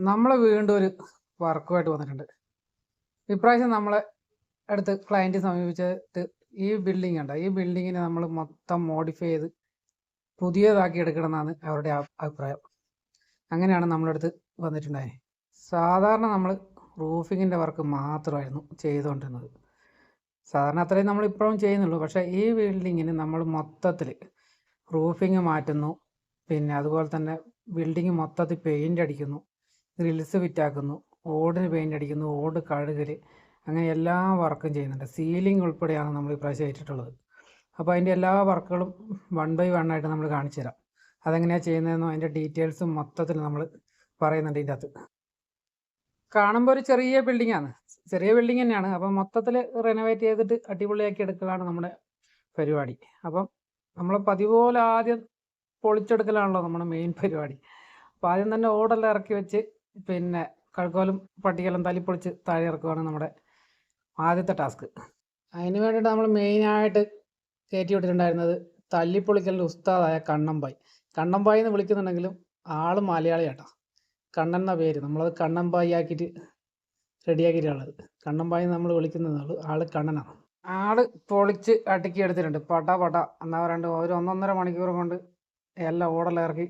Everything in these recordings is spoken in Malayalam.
നമ്മൾ വീണ്ടും ഒരു വർക്കുമായിട്ട് വന്നിട്ടുണ്ട്. ഇപ്രാവശ്യം നമ്മളെ അടുത്ത് ക്ലയൻറ്റ് സമീപിച്ചിട്ട് ഈ ബിൽഡിംഗ് ഉണ്ട്, ഈ ബിൽഡിങ്ങിനെ നമ്മൾ മൊത്തം മോഡിഫൈ ചെയ്ത് പുതിയതാക്കി എടുക്കണമെന്നാണ് അവരുടെ അഭിപ്രായം. അങ്ങനെയാണ് നമ്മുടെ അടുത്ത് വന്നിട്ടുണ്ടായത്. സാധാരണ നമ്മൾ റൂഫിങ്ങിൻ്റെ വർക്ക് മാത്രമായിരുന്നു ചെയ്തുകൊണ്ടിരുന്നത്. സാധാരണ അത്രയും നമ്മൾ ഇപ്പോഴും ചെയ്യുന്നുള്ളൂ. പക്ഷേ ഈ ബിൽഡിങ്ങിന് നമ്മൾ മൊത്തത്തിൽ റൂഫിങ് മാറ്റുന്നു, പിന്നെ അതുപോലെ തന്നെ ബിൽഡിങ് മൊത്തത്തിൽ പെയിൻ്റ് അടിക്കുന്നു, ഗ്രിൽസ് ഫിറ്റാക്കുന്നു, ഓടിന് പെയിൻ്റ് അടിക്കുന്നു, ഓട് കഴുകൽ, അങ്ങനെ എല്ലാ വർക്കും ചെയ്യുന്നുണ്ട്. സീലിംഗ് ഉൾപ്പെടെയാണ് നമ്മൾ ഇപ്രാവശ്യം ഏറ്റിട്ടുള്ളത്. അപ്പോൾ അതിൻ്റെ എല്ലാ വർക്കുകളും 1 by 1 ആയിട്ട് നമ്മൾ കാണിച്ചു തരാം. അതെങ്ങനെയാണ് ചെയ്യുന്നതെന്നോ അതിൻ്റെ ഡീറ്റെയിൽസും മൊത്തത്തിൽ നമ്മൾ പറയുന്നുണ്ട് ഇതിൻ്റെ അകത്ത്. കാണുമ്പോൾ ഒരു ചെറിയ ബിൽഡിങ്ങാണ്, ചെറിയ ബിൽഡിങ് തന്നെയാണ്. അപ്പം മൊത്തത്തിൽ റെനോവേറ്റ് ചെയ്തിട്ട് അടിപൊളിയാക്കി എടുക്കലാണ് നമ്മുടെ പരിപാടി. അപ്പം നമ്മൾ പതിവ് പോലെ ആദ്യം പൊളിച്ചെടുക്കലാണല്ലോ നമ്മുടെ മെയിൻ പരിപാടി. അപ്പോൾ ആദ്യം തന്നെ ഓടെല്ലാം ഇറക്കി വെച്ച് പിന്നെ കഴുക്കോലും പട്ടികയെല്ലാം തല്ലിപ്പൊളിച്ച് താഴെ ഇറക്കുകയാണ് നമ്മുടെ ആദ്യത്തെ ടാസ്ക്. അതിന് വേണ്ടിയിട്ട് നമ്മൾ മെയിനായിട്ട് കയറ്റി വിട്ടിട്ടുണ്ടായിരുന്നത് തല്ലിപ്പൊളിക്കലിൻ്റെ ഉസ്താദായ കണ്ണമ്പായി. കണ്ണമ്പായി എന്ന് വിളിക്കുന്നുണ്ടെങ്കിലും ആൾ മലയാളി കേട്ടോ. കണ്ണൻ എന്ന പേര്, നമ്മളത് കണ്ണമ്പായി ആക്കിയിട്ട് റെഡിയാക്കിയിട്ടുള്ളത്. കണ്ണമ്പായി നമ്മൾ വിളിക്കുന്നതുള്ളൂ, ആൾ കണ്ണനാണ്. ആൾ പൊളിച്ച് അടുക്കി എടുത്തിട്ടുണ്ട്. പട എന്നാ പറയണ്ട്, ഒരു 1.5 മണിക്കൂർ കൊണ്ട് എല്ലാം ഓടെല്ലാം ഇറക്കി.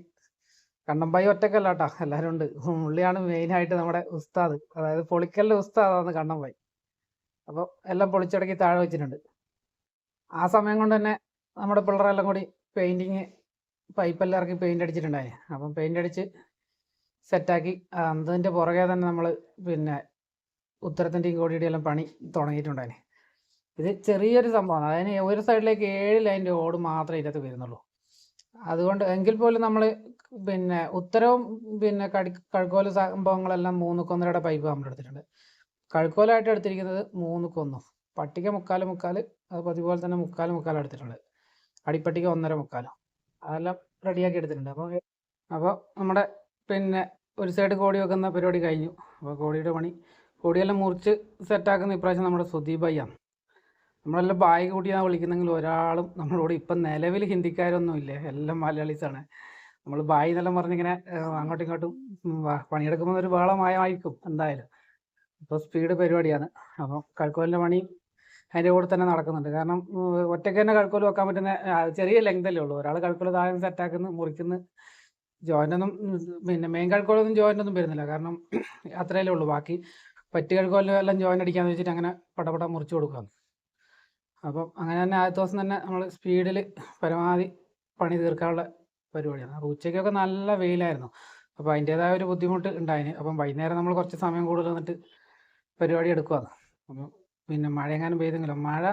കണ്ണമ്പായി ഒറ്റക്കല്ല കേട്ടോ, എല്ലാവരും ഉണ്ട്. പുള്ളിയാണ് മെയിനായിട്ട് നമ്മുടെ ഉസ്താദ്, അതായത് പൊളിക്കലിൻ്റെ ഉസ്താദാണ് കണ്ണമ്പായി. അപ്പോൾ എല്ലാം പൊളിച്ചടക്കി താഴെ വെച്ചിട്ടുണ്ട്. ആ സമയം കൊണ്ട് തന്നെ നമ്മുടെ പിള്ളേരെല്ലാം കൂടി പെയിൻറ്റിങ് പൈപ്പെല്ലാം ഇറക്കി പെയിൻ്റ് അടിച്ചിട്ടുണ്ടായി. അപ്പം പെയിൻ്റ് അടിച്ച് സെറ്റാക്കി അതിൻ്റെ പുറകെ തന്നെ നമ്മൾ പിന്നെ ഉത്തരത്തിൻ്റെയും കോടിയുടെയും എല്ലാം പണി തുടങ്ങിയിട്ടുണ്ടായി. ഇത് ചെറിയൊരു സംഭവമാണ്. അതിന് ഒരു സൈഡിലേക്ക് 7 ലൈൻ്റെ ഓട് മാത്രമേ ഇതിനകത്ത് വരുന്നുള്ളൂ. അതുകൊണ്ട് എങ്കിൽ പോലും നമ്മൾ പിന്നെ ഉത്തരവും പിന്നെ കഴുക്കോല് സംഭവങ്ങളെല്ലാം 3-1 പൈപ്പ് നമ്മൾ എടുത്തിട്ടുണ്ട്. കഴുക്കോലായിട്ട് എടുത്തിരിക്കുന്നത് 3-1, പട്ടിക 3/4, അത് അതുപോലെ തന്നെ 3/4 എടുത്തിട്ടുണ്ട്. അടിപ്പട്ടിക 1.5, അതെല്ലാം റെഡിയാക്കി എടുത്തിട്ടുണ്ട്. അപ്പോൾ നമ്മുടെ പിന്നെ ഒരു സൈഡ് കോടി വെക്കുന്ന പരിപാടി കഴിഞ്ഞു. അപ്പോൾ കോടിയുടെ പണി, കോടിയെല്ലാം മുറിച്ച് സെറ്റാക്കുന്ന ഇപ്രാവശ്യം നമ്മുടെ സുദീപായിയാണ്. നമ്മളെല്ലാം ബായി കൂട്ടിയാണ് വിളിക്കുന്നെങ്കിൽ ഒരാളും നമ്മളോട് ഇപ്പം നിലവിൽ ഹിന്ദിക്കാരൊന്നും ഇല്ലേ, എല്ലാം മലയാളീസാണ്. നമ്മൾ ബായി എന്നെല്ലാം പറഞ്ഞിങ്ങനെ അങ്ങോട്ടും ഇങ്ങോട്ടും പണിയെടുക്കുമ്പോൾ ഒരു ബഹളമായിരിക്കും എന്തായാലും. ഇപ്പോൾ സ്പീഡ് പരിപാടിയാണ്. അപ്പം കഴുക്കോലിൻ്റെ പണി അതിൻ്റെ കൂടെ തന്നെ നടക്കുന്നുണ്ട്. കാരണം ഒറ്റയ്ക്ക് തന്നെ കഴുക്കോല് വെക്കാൻ പറ്റുന്ന ചെറിയ ലെങ്തല്ലേ ഉള്ളൂ. ഒരാൾ കഴുക്കോല് താഴെ സെറ്റാക്കുന്നു, മുറിക്കുന്നു. ജോയിൻ്റൊന്നും പിന്നെ മെയിൻ കഴുക്കോലൊന്നും ജോയിൻ്റൊന്നും വരുന്നില്ല, കാരണം അത്രയല്ലേ ഉള്ളൂ. ബാക്കി പറ്റി കഴുക്കോലെല്ലാം ജോയിൻ്റ് അടിക്കാമെന്ന് വെച്ചിട്ട് അങ്ങനെ പടപട മുറിച്ച് കൊടുക്കുകയാണ്. അപ്പം അങ്ങനെ തന്നെ ആദ്യത്തെ ദിവസം തന്നെ നമ്മൾ സ്പീഡിൽ പരമാവധി പണി തീർക്കാനുള്ള പരിപാടിയാണ്. അപ്പോൾ ഉച്ചയ്ക്കൊക്കെ നല്ല വെയിലായിരുന്നു, അപ്പോൾ അതിൻ്റേതായ ഒരു ബുദ്ധിമുട്ട് ഉണ്ടായിന്. അപ്പം വൈകുന്നേരം നമ്മൾ കുറച്ച് സമയം കൂടുതൽ വന്നിട്ട് പരിപാടി എടുക്കുകയാണ്. അപ്പം പിന്നെ മഴ എങ്ങാനും പെയ്തെങ്കിലോ, മഴ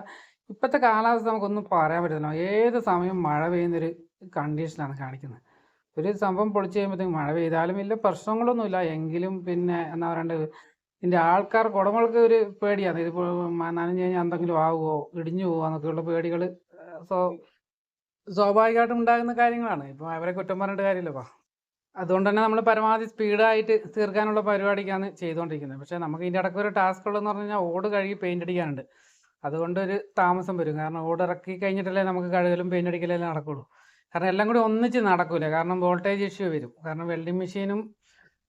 ഇപ്പോഴത്തെ കാലാവസ്ഥ നമുക്കൊന്നും പറയാൻ പറ്റില്ല. ഏത് സമയം മഴ പെയ്യുന്നൊരു കണ്ടീഷനാണ് കാണിക്കുന്നത്. ഒരു സംഭവം പൊളിച്ച് കഴിയുമ്പോഴത്തേക്കും മഴ പെയ്താലും വലിയ പ്രശ്നങ്ങളൊന്നുമില്ല, എങ്കിലും പിന്നെ എന്താ പറയേണ്ടത്, ഇതിൻ്റെ ആൾക്കാർക്ക് ഉടമകൾക്ക് ഒരു പേടിയാണ്. ഇതിപ്പോൾ നനഞ്ഞു കഴിഞ്ഞാൽ എന്തെങ്കിലും ആവുമോ, ഇടിഞ്ഞു പോകുമോ എന്നൊക്കെയുള്ള പേടികൾ സ്വാഭാവികമായിട്ടും ഉണ്ടാകുന്ന കാര്യങ്ങളാണ്. ഇപ്പോൾ അവരെ കുറ്റം പറഞ്ഞിട്ട് കാര്യമില്ലല്ലോ. അതുകൊണ്ട് തന്നെ നമ്മൾ പരമാവധി സ്പീഡായിട്ട് തീർക്കാനുള്ള പരിപാടിക്കാണ് ചെയ്തുകൊണ്ടിരിക്കുന്നത്. പക്ഷേ നമുക്ക് ഇതിൻ്റെ ഇടയ്ക്ക് ഒരു ടാസ്ക് ഉള്ളതെന്ന് പറഞ്ഞു കഴിഞ്ഞാൽ ഓട് കഴുകി പെയിൻ്റ് അടിക്കാനുണ്ട്. അതുകൊണ്ടൊരു താമസം വരും. കാരണം ഓട് ഇറക്കി കഴിഞ്ഞിട്ടല്ലേ നമുക്ക് കഴുകലും പെയിൻ്റ് അടിക്കലെല്ലാം നടക്കുള്ളൂ. കാരണം എല്ലാം കൂടി ഒന്നിച്ച് നടക്കില്ല, കാരണം വോൾട്ടേജ് ഇഷ്യൂ വരും. കാരണം വെൽഡിങ് മെഷീനും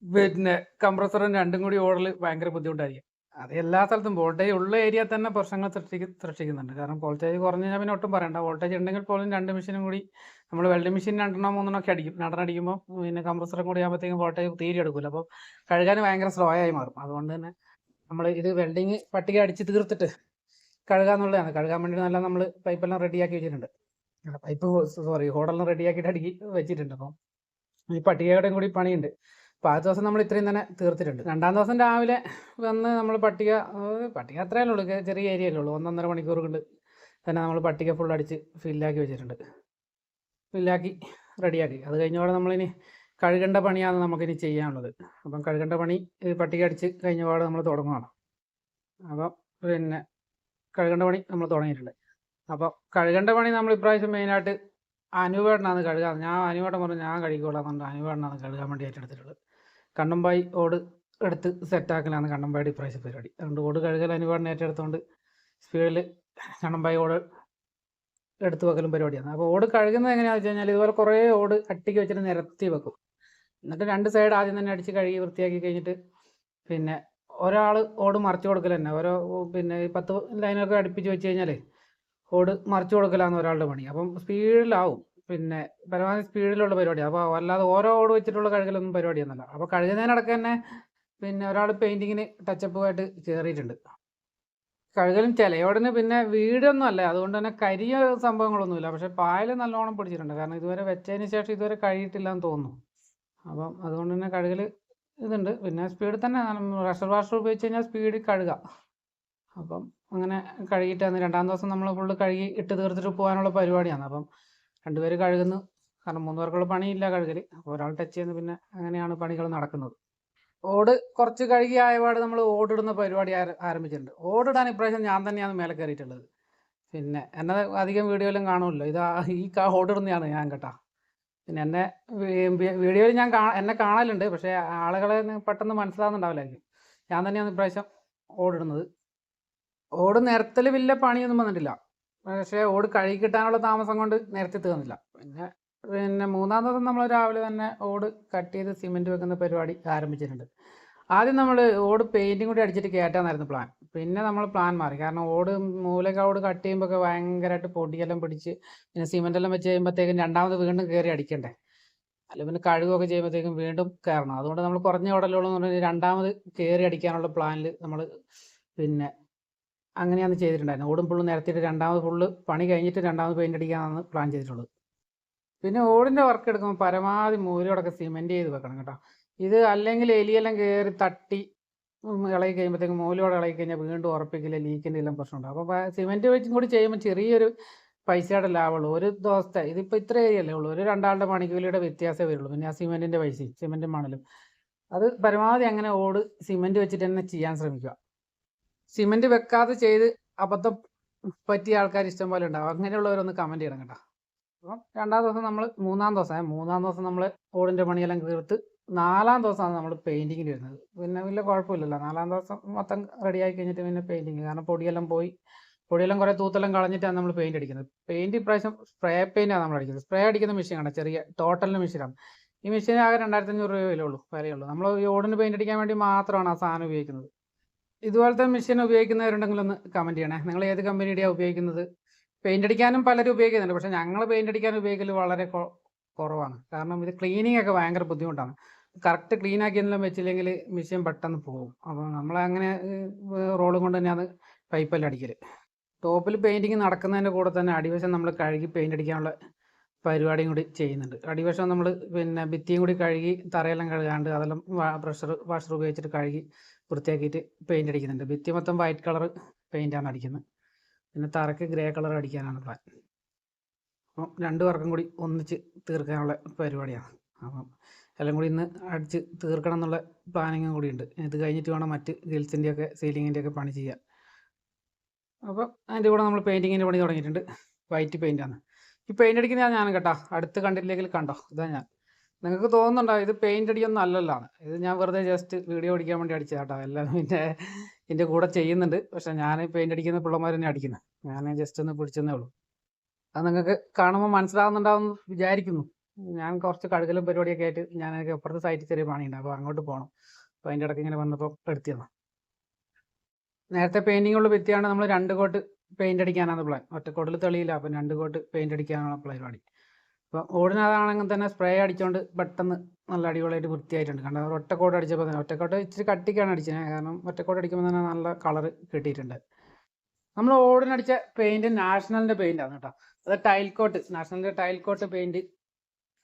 പിന്നെ കംപ്രസറും രണ്ടും കൂടി ഓടൽ ഭയങ്കര ബുദ്ധിമുട്ടായിരിക്കും. അത് എല്ലാ സ്ഥലത്തും വോൾട്ടേജ് ഉള്ള ഏരിയ തന്നെ പ്രശ്നങ്ങൾ സൃഷ്ടിക്കുന്നുണ്ട്. കാരണം വോൾട്ടേജ് കുറഞ്ഞു കഴിഞ്ഞാൽ പിന്നെ ഒട്ടും പറയണ്ട. വോൾട്ടേജ് ഉണ്ടെങ്കിൽ പോലും 2 മെഷീനും കൂടി, നമ്മൾ വെൽഡിങ് മെഷീൻ 2-3 ഒക്കെ അടിക്കും. 2 അടിക്കുമ്പോൾ പിന്നെ കംപ്രസറും കൂടി ആകുമ്പോഴത്തേക്കും വോൾട്ടേജ് തീരെ എടുക്കില്ല. അപ്പോൾ കഴുകാൻ ഭയങ്കര സ്ലോ ആയി മാറും. അതുകൊണ്ട് തന്നെ നമ്മൾ ഇത് വെൽഡിങ് പട്ടിക അടിച്ച് തീർത്തിട്ട് കഴുകാന്നുള്ളതാണ്. കഴുകാൻ വേണ്ടി നല്ല നമ്മൾ പൈപ്പെല്ലാം റെഡിയാക്കി വെച്ചിട്ടുണ്ട്. ഹോടെല്ലാം റെഡിയാക്കിയിട്ട് അടുക്കി വെച്ചിട്ടുണ്ട്. അപ്പം ഈ പട്ടികയുടെയും കൂടി പണിയുണ്ട്. അപ്പോൾ ആദ്യ ദിവസം നമ്മൾ ഇത്രയും തന്നെ തീർത്തിട്ടുണ്ട്. 2-ാം ദിവസം രാവിലെ വന്ന് നമ്മൾ പട്ടിക അത്രയല്ലേ ഉള്ളൂ, ചെറിയ ഏരിയയല്ലേ ഉള്ളൂ. 1-1.5 മണിക്കൂർ കൊണ്ട് തന്നെ നമ്മൾ പട്ടിക ഫുൾ അടിച്ച് ഫില്ലാക്കി വെച്ചിട്ടുണ്ട്. ഫില്ലാക്കി റെഡിയാക്കി അത് കഴിഞ്ഞപാടെ നമ്മളിനി കഴുകേണ്ട പണിയാണ് നമുക്കിനി ചെയ്യാനുള്ളത്. അപ്പം കഴുകേണ്ട പണി പട്ടിക അടിച്ച് കഴിഞ്ഞപാട് നമ്മൾ തുടങ്ങുകയാണ്. അപ്പം പിന്നെ കഴുകേണ്ട പണി നമ്മൾ തുടങ്ങിയിട്ടുണ്ട്. അപ്പോൾ കഴുകേണ്ട പണി നമ്മൾ ഇപ്രാവശ്യം മെയിനായിട്ട് അനുവേട്ടനാണ് കഴുകാൻ. ഞാൻ അനുവേട്ടൻ പറഞ്ഞു ഞാൻ കഴുകിക്കോളാം എന്നുണ്ട്. അനുവേട്ടനാണ് കഴുകാൻ വേണ്ടി ഏറ്റെടുത്തിട്ടുള്ളത്. കണ്ണമ്പായി ഓട് എടുത്ത് സെറ്റാക്കലാണ് കണ്ണമ്പായുടെ ഇപ്രാവശ്യം പരിപാടി. അതുകൊണ്ട് ഓട് കഴുകൽ അനുവേട്ടൻ ഏറ്റെടുത്തുകൊണ്ട് സ്പീഡിൽ കണ്ണമ്പായി ഓട് എടുത്ത് വെക്കലും പരിപാടിയാണ്. അപ്പോൾ ഓട് കഴുകുന്നത് എങ്ങനെയാണെന്ന് വെച്ച് കഴിഞ്ഞാൽ ഇതുപോലെ കുറേ ഓട് അട്ടിക്ക് വെച്ചിട്ട് നിരത്തി വെക്കും. എന്നിട്ട് 2 സൈഡ് ആദ്യം തന്നെ അടിച്ച് കഴുകി വൃത്തിയാക്കി കഴിഞ്ഞിട്ട് പിന്നെ ഒരാൾ ഓട് മറിച്ച് കൊടുക്കൽ തന്നെ. പിന്നെ ഈ 10 ലൈനൊക്കെ അടുപ്പിച്ച് വെച്ച് കഴിഞ്ഞാൽ ഓട് മറിച്ച് കൊടുക്കലാണ് ഒരാളുടെ പണി. അപ്പം സ്പീഡിലാവും. പിന്നെ പരമാവധി സ്പീഡിലുള്ള പരിപാടിയാണ്. അപ്പോൾ അല്ലാതെ ഓരോ ഓട് വെച്ചിട്ടുള്ള കഴുകലൊന്നും പരിപാടിയൊന്നുമല്ല. അപ്പോൾ കഴുകുന്നതിനിടയ്ക്ക് തന്നെ പിന്നെ ഒരാൾ പെയിൻറ്റിങ്ങിന് ടച്ചപ്പുമായിട്ട് കയറിയിട്ടുണ്ട്. കഴുകലും ചിലയോടിന് പിന്നെ വീടൊന്നും അല്ല, അതുകൊണ്ട് തന്നെ കരിയ സംഭവങ്ങളൊന്നുമില്ല. പക്ഷെ പായൽ നല്ലോണം പിടിച്ചിട്ടുണ്ട്. കാരണം ഇതുവരെ വെച്ചതിന് ശേഷം ഇതുവരെ കഴുകിയിട്ടില്ല എന്ന് തോന്നുന്നു. അപ്പം അതുകൊണ്ട് തന്നെ കഴുകൽ ഇതുണ്ട്. പിന്നെ സ്പീഡിൽ തന്നെ പ്രഷർ വാഷർ ഉപയോഗിച്ച് കഴിഞ്ഞാൽ സ്പീഡിൽ കഴുകാം. അപ്പം അങ്ങനെ കഴുകിയിട്ടാണ് 2-ാം ദിവസം നമ്മൾ ഫുള്ള് കഴുകി ഇട്ട് തീർത്തിട്ട് പോകാനുള്ള പരിപാടിയാണ്. അപ്പം 2 പേര് കഴുകുന്നു. കാരണം 3 പേർക്കുള്ള പണിയില്ല കഴുകൽ. അപ്പോൾ ഒരാൾ ടച്ച് ചെയ്യുന്നു. പിന്നെ അങ്ങനെയാണ് പണികൾ നടക്കുന്നത്. ഓട് കുറച്ച് കഴുകി ആയപാട് നമ്മൾ ഓടിടുന്ന പരിപാടി ആരംഭിച്ചിട്ടുണ്ട്. ഓടിടാൻ ഇപ്രാവശ്യം ഞാൻ തന്നെയാണ് മേലെ കയറിയിട്ടുള്ളത്. പിന്നെ എന്നെ അധികം വീഡിയോയിലും കാണുമല്ലോ. ഈ ഓടിടുന്നതാണ് ഞാൻ കേട്ടോ. പിന്നെ എന്നെ വീഡിയോയിൽ എന്നെ കാണലുണ്ട്. പക്ഷേ ആളുകളെ പെട്ടെന്ന് മനസ്സിലാകുന്നുണ്ടാവില്ലായിരിക്കും. ഞാൻ തന്നെയാണ് ഇപ്രാവശ്യം ഓടിടുന്നത്. ഓട് നിരത്തൽ വലിയ പണിയൊന്നും വന്നിട്ടില്ല. പക്ഷേ ഓട് കഴുകി കിട്ടാനുള്ള താമസം കൊണ്ട് നിരത്തി തീർന്നില്ല. പിന്നെ 3-ാം ദിവസം നമ്മൾ രാവിലെ തന്നെ ഓട് കട്ട് ചെയ്ത് സിമെൻറ്റ് വെക്കുന്ന പരിപാടി ആരംഭിച്ചിട്ടുണ്ട്. ആദ്യം നമ്മൾ ഓട് പെയിൻറ്റും കൂടി അടിച്ചിട്ട് കയറ്റാന്നായിരുന്നു പ്ലാൻ. പിന്നെ നമ്മൾ പ്ലാൻ മാറി. കാരണം ഓട് കട്ട് ചെയ്യുമ്പോൾ ഭയങ്കരമായിട്ട് പൊടിയെല്ലാം പിടിച്ച് പിന്നെ സിമെൻറ്റെല്ലാം വെച്ച് കഴിയുമ്പോഴത്തേക്കും രണ്ടാമത് വീണ്ടും കയറി അടിക്കണ്ടേ. അല്ല പിന്നെ കഴുകുകയൊക്കെ ചെയ്യുമ്പോഴത്തേക്കും വീണ്ടും കയറണം. അതുകൊണ്ട് നമ്മൾ കുറഞ്ഞ ഓടലുള്ളൂ എന്ന് പറഞ്ഞാൽ രണ്ടാമത് കയറി അടിക്കാനുള്ള പ്ലാനിൽ നമ്മൾ പിന്നെ അങ്ങനെയാണ് ചെയ്തിട്ടുണ്ടായിരുന്നത്. ഓടും ഫുള്ള് നിരത്തിയിട്ട് രണ്ടാമത് ഫുള്ള് പണി കഴിഞ്ഞിട്ട് രണ്ടാമത് പെയിൻ്റ് അടിക്കാനാണ് പ്ലാൻ ചെയ്തിട്ടുള്ളത്. പിന്നെ ഓടിൻ്റെ വർക്ക് എടുക്കുമ്പോൾ പരമാവധി മൂലയോടൊക്കെ സിമെൻറ്റ് ചെയ്ത് വെക്കണം കേട്ടോ. ഇത് അല്ലെങ്കിൽ എലിയെല്ലാം കയറി തട്ടി ഇളകി കഴിയുമ്പോഴത്തേക്കും മൂലയോടെ ഇളകി കഴിഞ്ഞാൽ വീണ്ടും ഉറപ്പിക്കില്ല, ലീക്കിൻ്റെ എല്ലാം പ്രശ്നമുണ്ട്. അപ്പോൾ സിമെൻറ്റ് വെച്ചും കൂടി ചെയ്യുമ്പോൾ ചെറിയൊരു പൈസയുടെ ലാഭമുള്ളൂ. ഒരു ദിവസത്തെ ഇതിപ്പോൾ ഇത്ര ഏരിയല്ലേ ഉള്ളൂ, ഒരു 2 ആളുടെ പണിക്കൂലിയുടെ വ്യത്യാസമേ വരുള്ളൂ. പിന്നെ ആ സിമെൻറ്റിൻ്റെ പൈസയും സിമെൻറ്റും മണലും അത് പരമാവധി അങ്ങനെ ഓട് സിമെൻറ്റ് വെച്ചിട്ട് തന്നെ ചെയ്യാൻ ശ്രമിക്കുക. സിമെൻറ്റ് വെക്കാതെ ചെയ്ത് അബദ്ധം പറ്റിയ ആൾക്കാർ ഇഷ്ടം പോലെ ഉണ്ടാവും. അങ്ങനെയുള്ളവരൊന്ന് കമൻറ്റ് ചെയ്യണം കേട്ടോ. അപ്പം 2-ാം ദിവസം നമ്മൾ 3-ാം ദിവസം നമ്മൾ ഓടിൻ്റെ പണിയെല്ലാം തീർത്ത് 4-ാം ദിവസമാണ് നമ്മൾ പെയിൻറ്റിങ്ങിന് വരുന്നത്. പിന്നെ വലിയ കുഴപ്പമില്ലല്ലോ. 4-ാം ദിവസം മൊത്തം റെഡിയായി കഴിഞ്ഞിട്ട് പിന്നെ പെയിൻറ്റിങ്. കാരണം പൊടിയെല്ലാം കുറേ തൂത്തെല്ലാം കളഞ്ഞിട്ടാണ് നമ്മൾ പെയിൻറ്റ് അടിക്കുന്നത്. പെയിൻറ്റ് ഇപ്രാവശ്യം സ്പ്രേ പെയിൻറ്റാണ് നമ്മൾ അടിക്കുന്നത്. സ്പ്രേ അടിക്കുന്ന മെഷീനാണ്, ചെറിയ ടോട്ടലിൻ്റെ മെഷീനാണ്. ഈ മെഷീൻ ആകെ 2500 രൂപ വിലയുള്ളൂ. നമ്മൾ ഈ ഓടിന് പെയിൻറ്റ് അടിക്കാൻ വേണ്ടി മാത്രമാണ് ആ സാധനം ഉപയോഗിക്കുന്നത്. ഇതുപോലത്തെ മെഷീൻ ഉപയോഗിക്കുന്നവരുണ്ടെങ്കിൽ ഒന്ന് കമൻറ്റ് ചെയ്യണേ. നിങ്ങൾ ഏത് കമ്പനിയുടെയാണ് ഉപയോഗിക്കുന്നത്? പെയിൻ്റ് അടിക്കാനും പലരും ഉപയോഗിക്കുന്നുണ്ട്. പക്ഷേ ഞങ്ങൾ പെയിൻ്റ് അടിക്കാൻ ഉപയോഗിക്കൽ വളരെ കുറവാണ്. കാരണം ഇത് ക്ലീനിങ് ഒക്കെ ഭയങ്കര ബുദ്ധിമുട്ടാണ്. കറക്റ്റ് ക്ലീൻ ആക്കിയെല്ലാം വെച്ചില്ലെങ്കിൽ മെഷീൻ പെട്ടെന്ന് പോകും. അപ്പോൾ നമ്മളങ്ങനെ റോളും കൊണ്ട് തന്നെയാണ് പൈപ്പെല്ലാം അടിക്കൽ. ടോപ്പിൽ പെയിൻറ്റിങ് നടക്കുന്നതിൻ്റെ കൂടെ തന്നെ അടിവശം നമ്മൾ കഴുകി പെയിൻ്റ് അടിക്കാനുള്ള പരിപാടിയും കൂടി ചെയ്യുന്നുണ്ട്. അടിവശം നമ്മൾ പിന്നെ ഭിത്തിയും കൂടി കഴുകി തറയെല്ലാം കഴുകാണ്ട് അതെല്ലാം പ്രഷർ വാഷർ ഉപയോഗിച്ചിട്ട് കഴുകി വൃത്തിയാക്കിയിട്ട് പെയിൻ്റ് അടിക്കുന്നുണ്ട്. ഭിത്തി മൊത്തം വൈറ്റ് കളർ പെയിൻ്റാണ് അടിക്കുന്നത്. പിന്നെ തറയ്ക്ക് ഗ്രേ കളർ അടിക്കാനാണ് പ്ലാൻ. അപ്പം 2 വർക്കും കൂടി ഒന്നിച്ച് തീർക്കാനുള്ള പരിപാടിയാണ്. അപ്പം എല്ലാം കൂടി ഇന്ന് അടിച്ച് തീർക്കണം എന്നുള്ള പ്ലാനിങ്ങും കൂടി ഉണ്ട്. ഇത് കഴിഞ്ഞിട്ട് വേണം മറ്റ് ഗ്രിൽസിൻ്റെയൊക്കെ സീലിങ്ങിൻ്റെയൊക്കെ പണി ചെയ്യാൻ. അപ്പം അതിൻ്റെ കൂടെ നമ്മൾ പെയിൻറ്റിങ്ങിൻ്റെ പണി തുടങ്ങിയിട്ടുണ്ട്. വൈറ്റ് പെയിൻ്റാണ് ഈ പെയിൻ്റ് അടിക്കുന്നത്. ഞാൻ കേട്ടോ അടുത്ത് കണ്ടില്ലെങ്കിൽ കണ്ടോ, ഇതാ ഞാൻ. നിങ്ങൾക്ക് തോന്നുന്നുണ്ടോ ഇത് പെയിൻ്റ് അടിയൊന്നും അല്ലല്ലോ? ഇത് ഞാൻ വെറുതെ ജസ്റ്റ് വീഡിയോ അടിക്കാൻ വേണ്ടി അടിച്ചത് കേട്ടോ. എല്ലാം പിന്നെ ഇതിൻ്റെ കൂടെ ചെയ്യുന്നുണ്ട്. പക്ഷേ ഞാൻ പെയിൻ്റ് അടിക്കുന്ന പിള്ളമാർ തന്നെ അടിക്കുന്നത്. ഞാൻ ജസ്റ്റ് ഒന്ന് പിടിച്ചെന്നേ ഉള്ളൂ. അത് നിങ്ങൾക്ക് കാണുമ്പോൾ മനസ്സിലാകുന്നുണ്ടാവുമെന്ന് വിചാരിക്കുന്നു. ഞാൻ കുറച്ച് കഴുകലും പരിപാടിയൊക്കെ ആയിട്ട് എനിക്ക് അപ്പുറത്തെ സൈറ്റിൽ ചെറിയ പണിയുണ്ട്. അപ്പോൾ അങ്ങോട്ട് പോകണം. അപ്പോൾ അതിൻ്റെ ഇടയ്ക്ക് ഇങ്ങനെ വന്നപ്പോൾ എടുത്തിരുന്നു. നേരത്തെ പെയിൻറ്റിങ്ങുള്ള ഭിത്തിയാണ് നമ്മൾ 2 കോട്ട് പെയിൻ്റ് അടിക്കാനാണ് പ്ലാൻ. ഒറ്റക്കോട്ടിൽ തെളിയില്ല. അപ്പം 2 കോട്ട് പെയിൻ്റ് അടിക്കാനുള്ള പരിപാടി. അപ്പോൾ ഓടിനതാണെങ്കിൽ തന്നെ സ്പ്രേ അടിച്ചുകൊണ്ട് പെട്ടെന്ന് നല്ല അടിപൊളിയായിട്ട് വൃത്തിയായിട്ടുണ്ട്. കാരണം ഒറ്റക്കോട്ട് അടിച്ചപ്പോൾ തന്നെ ഒറ്റക്കോട്ട് ഇച്ചിരി കട്ടിക്കാണ് അടിച്ചത്. കാരണം ഒറ്റക്കോട്ട് അടിക്കുമ്പോൾ തന്നെ നല്ല കളർ കിട്ടിയിട്ടുണ്ട്. നമ്മൾ ഓടിനടിച്ച പെയിൻറ്റ് നാഷണലിൻ്റെ പെയിൻ്റാണ് കേട്ടോ. അത് ടൈൽ കോട്ട്, നാഷണലിൻ്റെ ടൈൽ കോട്ട് പെയിൻറ്റ്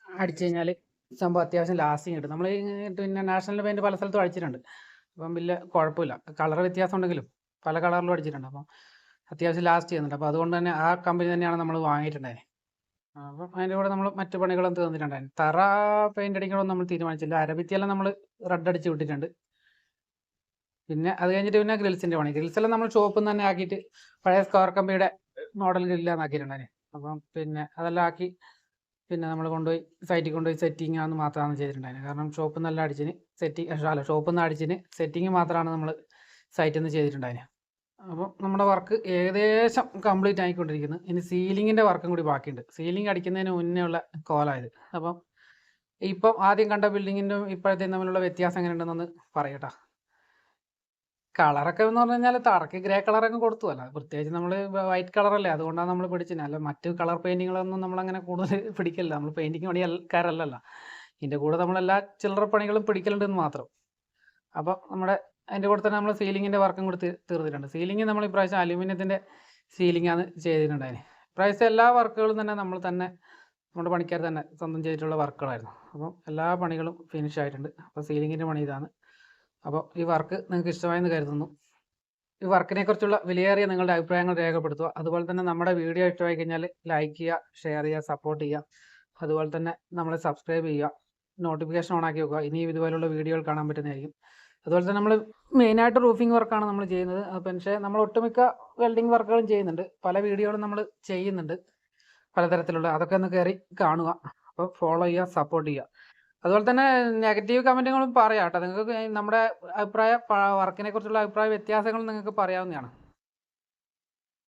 അടിച്ചു കഴിഞ്ഞാൽ സംഭവം അത്യാവശ്യം ലാസ്റ്റിങ് കിട്ടും. നമ്മൾ പിന്നെ നാഷണലിൻ്റെ പെയിൻറ്റ് പല സ്ഥലത്തും അടിച്ചിട്ടുണ്ട്. അപ്പം വലിയ കുഴപ്പമില്ല. കളർ വ്യത്യാസം ഉണ്ടെങ്കിലും പല കളറിലും അടിച്ചിട്ടുണ്ട്. അപ്പം അത്യാവശ്യം ലാസ്റ്റ് ചെയ്യുന്നുണ്ട്. അപ്പോൾ അതുകൊണ്ട് തന്നെ ആ കമ്പനി തന്നെയാണ് നമ്മൾ വാങ്ങിയിട്ടുണ്ടായത്. അപ്പം അതിൻ്റെ കൂടെ നമ്മൾ മറ്റു പണികളും തീർന്നിട്ടുണ്ടായിരുന്നു. തറ പെയിൻ്റ് അടിക്കണമെന്ന് നമ്മൾ തീരുമാനിച്ചില്ല. അരഭിത്തിയെല്ലാം നമ്മൾ റെഡ് അടിച്ച് വിട്ടിട്ടുണ്ട്. പിന്നെ അത് കഴിഞ്ഞിട്ട് പിന്നെ ഗ്രിൽസിൻ്റെ പണി. ഗ്രിൽസെല്ലാം നമ്മൾ ഷോപ്പിൽ നിന്ന് തന്നെ ആക്കിയിട്ട് പഴയ സ്ക്വയർ കമ്പിയുടെ മോഡൽ ഗ്രില്ലാന്ന് ആക്കിയിട്ടുണ്ടായിരുന്നു. അപ്പം പിന്നെ അതെല്ലാം ആക്കി പിന്നെ നമ്മൾ കൊണ്ടുപോയി സൈറ്റിൽ കൊണ്ടുപോയി സെറ്റിങ് ആണെന്ന് മാത്രമാണ് ചെയ്തിട്ടുണ്ടായിരുന്നത്. കാരണം ഷോപ്പിൽ നിന്നെല്ലാം അടിച്ചിന് ഷോപ്പിൽ നിന്ന് അടിച്ചിന് സെറ്റിങ് മാത്രമാണ് നമ്മൾ സൈറ്റിൽ നിന്ന് ചെയ്തിട്ടുണ്ടായിരുന്നത്. അപ്പം നമ്മുടെ വർക്ക് ഏകദേശം കംപ്ലീറ്റ് ആയിക്കൊണ്ടിരിക്കുന്നു. ഇനി സീലിങ്ങിൻ്റെ വർക്കും കൂടി ബാക്കിയുണ്ട്. സീലിംഗ് അടിക്കുന്നതിന് മുന്നേ ഉള്ള കോലായത്. അപ്പം ഇപ്പം ആദ്യം കണ്ട ബിൽഡിങ്ങിൻ്റെ ഇപ്പോഴത്തെയും തമ്മിലുള്ള വ്യത്യാസം എങ്ങനെയുണ്ടെന്നൊന്ന് പറയട്ടാ. കളറൊക്കെ എന്ന് പറഞ്ഞു കഴിഞ്ഞാൽ തറക്ക് ഗ്രേ കളറൊക്കെ കൊടുത്തുവല്ല, പ്രത്യേകിച്ച് നമ്മൾ വൈറ്റ് കളറല്ലേ, അതുകൊണ്ടാണ് നമ്മൾ പിടിച്ചത്. അല്ല മറ്റ് കളർ പെയിൻറ്റിങ്ങളൊന്നും നമ്മളങ്ങനെ കൂടുതൽ പിടിക്കില്ല, നമ്മൾ പെയിൻറ്റിങ് പണിക്കാരല്ലല്ലോ. ഇതിൻ്റെ കൂടെ നമ്മളെല്ലാ ചില്ലറ പണികളും പിടിക്കലുണ്ടെന്ന് മാത്രം. അപ്പോൾ നമ്മുടെ അതിൻ്റെ കൂടെ തന്നെ നമ്മൾ സീലിങ്ങിൻ്റെ വർക്കും കൂടി തീർത്തിട്ടുണ്ട്. സീലിംഗ് നമ്മൾ ഇപ്രാവശ്യം അലൂമിനിയത്തിൻ്റെ സീലിംഗാണ് ചെയ്തിട്ടുണ്ടായത്. ഇപ്രാവശ്യം എല്ലാ വർക്കുകളും തന്നെ നമ്മൾ തന്നെ നമ്മുടെ പണിക്കാർ തന്നെ സ്വന്തം ചെയ്തിട്ടുള്ള വർക്കുകളായിരുന്നു. അപ്പം എല്ലാ പണികളും ഫിനിഷ് ആയിട്ടുണ്ട്. അപ്പോൾ സീലിങ്ങിൻ്റെ പണി ഇതാണ്. അപ്പോൾ ഈ വർക്ക് നിങ്ങൾക്ക് ഇഷ്ടമായെന്ന് കരുതുന്നു. ഈ വർക്കിനെ കുറിച്ചുള്ള വിലയേറിയ നിങ്ങളുടെ അഭിപ്രായങ്ങൾ രേഖപ്പെടുത്തുക. അതുപോലെ തന്നെ നമ്മുടെ വീഡിയോ ഇഷ്ടമായി കഴിഞ്ഞാൽ ലൈക്ക് ചെയ്യുക, ഷെയർ ചെയ്യുക, സപ്പോർട്ട് ചെയ്യുക. അതുപോലെ തന്നെ നമ്മളെ സബ്സ്ക്രൈബ് ചെയ്യുക, നോട്ടിഫിക്കേഷൻ ഓൺ ആക്കി വെക്കുക. ഇനി ഇതുപോലുള്ള വീഡിയോകൾ കാണാൻ പറ്റുന്നതായിരിക്കും. അതുപോലെ തന്നെ നമ്മൾ മെയിനായിട്ട് റൂഫിംഗ് വർക്കാണ് നമ്മൾ ചെയ്യുന്നത്. പക്ഷേ നമ്മൾ ഒട്ടുമിക്ക വെൽഡിങ് വർക്കുകളും ചെയ്യുന്നുണ്ട്, പല വീഡിയോകളും നമ്മൾ ചെയ്യുന്നുണ്ട് പലതരത്തിലുള്ള. അതൊക്കെ ഒന്ന് കയറി കാണുക. അപ്പോൾ ഫോളോ ചെയ്യുക, സപ്പോർട്ട് ചെയ്യുക. അതുപോലെ തന്നെ നെഗറ്റീവ് കമൻറ്റുകളും പറയാം കേട്ടോ. നിങ്ങൾക്ക് നമ്മുടെ വർക്കിനെ കുറിച്ചുള്ള അഭിപ്രായ വ്യത്യാസങ്ങൾ നിങ്ങൾക്ക് പറയാവുന്നതാണ്.